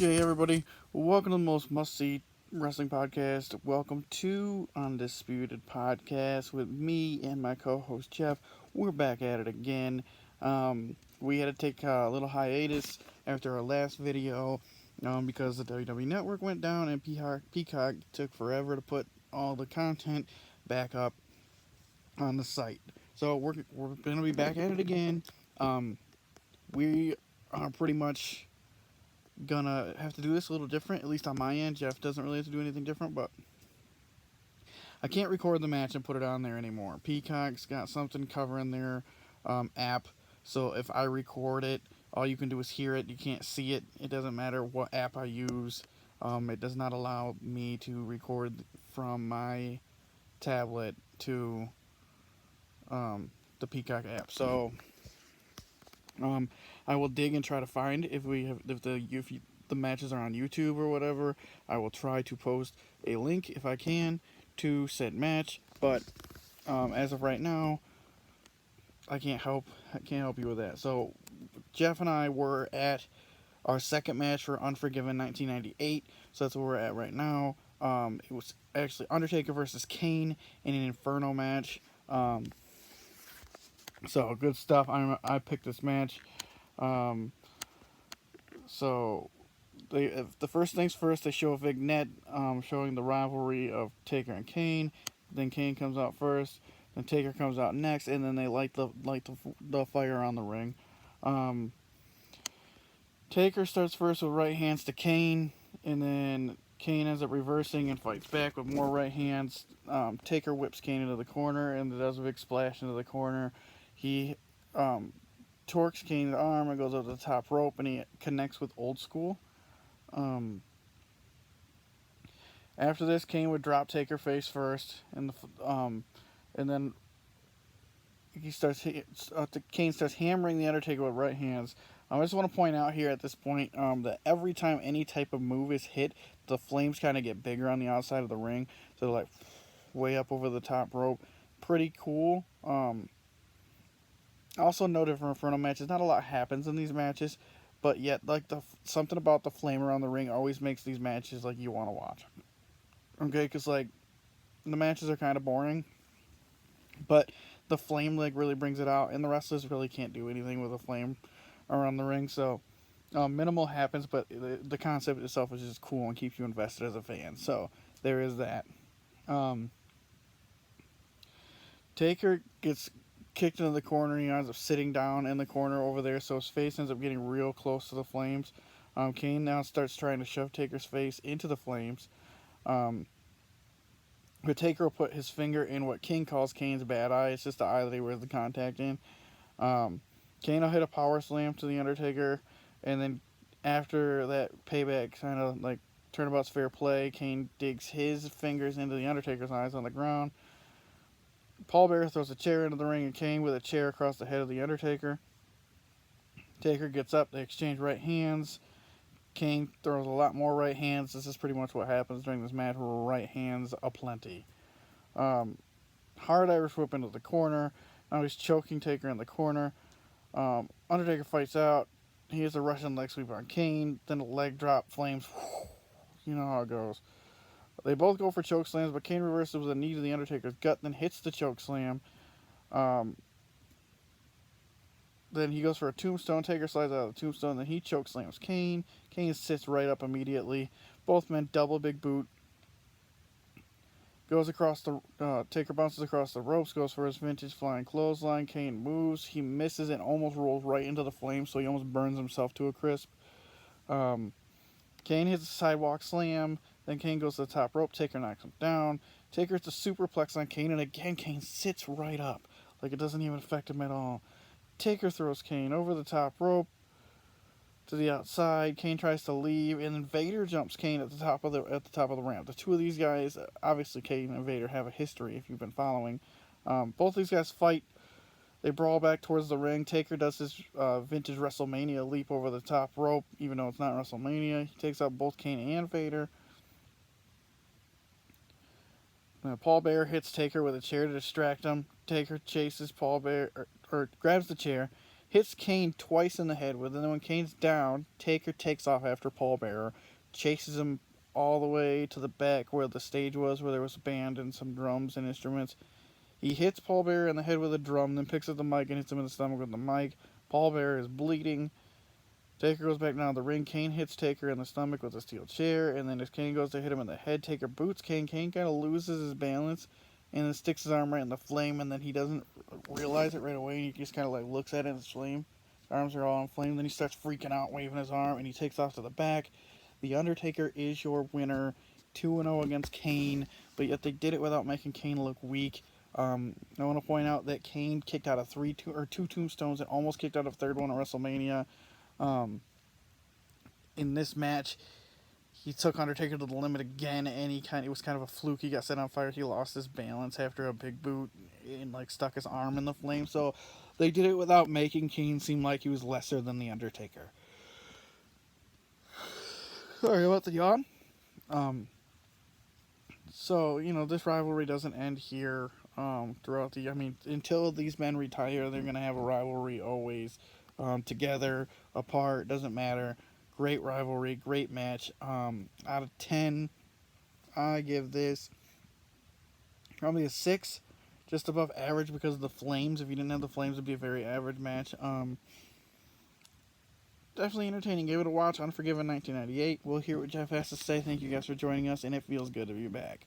Okay, everybody, welcome to the most must-see wrestling podcast. Welcome to Undisputed Podcast with me and my co-host Jeff. We're back at it again. We had to take a little hiatus after our last video because the WWE Network went down and Peacock took forever to put all the content back up on the site. So we're gonna be back at it again. Um, we are pretty much gonna have to do this a little different, at least on my end. Jeff doesn't really have to do anything different, but I can't record the match and put it on there anymore. Peacock's got something covering their app, so if I record it, all you can do is hear it. You can't see it. It doesn't matter what app I use. It does not allow me to record from my tablet to the Peacock app. So um, I will dig and try to find if the matches are on YouTube or whatever. I will try to post a link if I can to said match. But as of right now, I can't help you with that. So Jeff and I were at our second match for Unforgiven 1998. So that's where we're at right now. It was actually Undertaker versus Kane in an Inferno match. So good stuff. I picked this match. Um, so the first things first, they show a vignette showing the rivalry of Taker and Kane. Then Kane comes out first. Then Taker comes out next, and then they light the fire on the ring. Um, Taker starts first with right hands to Kane, and then Kane ends up reversing and fights back with more right hands. Taker whips Kane into the corner, and does a big splash into the corner. He torques Kane's arm and goes up the top rope, and he connects with Old School. After this, Kane would drop Taker face first, and then Kane starts hammering the Undertaker with right hands. I just want to point out here at this point that every time any type of move is hit, the flames kind of get bigger on the outside of the ring, so they're like way up over the top rope. Pretty cool. Also noted from Inferno matches, not a lot happens in these matches, but yet like something about the flame around the ring always makes these matches like you want to watch. Okay, because like the matches are kind of boring, but the flame like really brings it out, and the wrestlers really can't do anything with a flame around the ring. So minimal happens, but the concept itself is just cool and keeps you invested as a fan. So there is that. Um, Taker gets kicked into the corner. He ends up sitting down in the corner over there, so his face ends up getting real close to the flames. Kane now starts trying to shove Taker's face into the flames. But Taker will put his finger in what King calls Kane's bad eye. It's just the eye that he wears the contact in. Kane will hit a power slam to the Undertaker, and then after that payback kind of like turnabout's fair play, Kane digs his fingers into the Undertaker's eyes on the ground. Paul Bearer throws a chair into the ring, and Kane with a chair across the head of the Undertaker. Taker gets up, they exchange right hands. Kane throws a lot more right hands. This is pretty much what happens during this match. Right hands aplenty. Hard Irish whip into the corner. Now he's choking Taker in the corner. Undertaker fights out. He has a Russian leg sweep on Kane. Then a leg drop, flames. You know how it goes. They both go for choke slams, but Kane reverses with a knee to the Undertaker's gut, then hits the choke slam. Then he goes for a tombstone. Taker slides out of the tombstone. Then he choke slams Kane. Kane sits right up immediately. Both men double big boot. Goes across the Taker bounces across the ropes. Goes for his vintage flying clothesline. Kane moves. He misses and almost rolls right into the flames, so he almost burns himself to a crisp. Kane hits a sidewalk slam. Then Kane goes to the top rope. Taker knocks him down. Taker hits a superplex on Kane, and again Kane sits right up, like it doesn't even affect him at all. Taker throws Kane over the top rope to the outside. Kane tries to leave, and then Vader jumps Kane at the top of the ramp. The two of these guys, obviously Kane and Vader, have a history if you've been following. Both these guys fight. They brawl back towards the ring. Taker does his vintage WrestleMania leap over the top rope, even though it's not WrestleMania. He takes out both Kane and Vader. Paul Bearer hits Taker with a chair to distract him. Taker chases Paul Bearer, or grabs the chair, hits Kane twice in the head with it. And then when Kane's down, Taker takes off after pallbearer, chases him all the way to the back where the stage was, where there was a band and some drums and instruments. He hits pallbearer in the head with a drum, then picks up the mic and hits him in the stomach with the mic. Pallbearer is bleeding. Taker goes back down to the ring. Kane hits Taker in the stomach with a steel chair, and then as Kane goes to hit him in the head, Taker boots Kane. Kane kind of loses his balance and then sticks his arm right in the flame, and then he doesn't realize it right away, and he just kind of like looks at it and it's flame. His arms are all on flame. Then he starts freaking out, waving his arm, and he takes off to the back. The Undertaker is your winner, 2-0 against Kane, but yet they did it without making Kane look weak. I want to point out that Kane kicked out of two tombstones and almost kicked out of third one at WrestleMania. Um, in this match, he took Undertaker to the limit again, and it was kind of a fluke. He got set on fire. He lost his balance after a big boot and like stuck his arm in the flame. So they did it without making Kane seem like he was lesser than the Undertaker. Sorry about the yawn. So this rivalry doesn't end here. Throughout until these men retire, they're gonna have a rivalry always. Together, apart, doesn't matter. Great rivalry, great match. Out of 10, I give this probably a 6, just above average because of the flames. If you didn't have the flames, it'd be a very average match. Definitely entertaining. Give it a watch. Unforgiven 1998. We'll hear what Jeff has to say. Thank you guys for joining us, and it feels good to be back.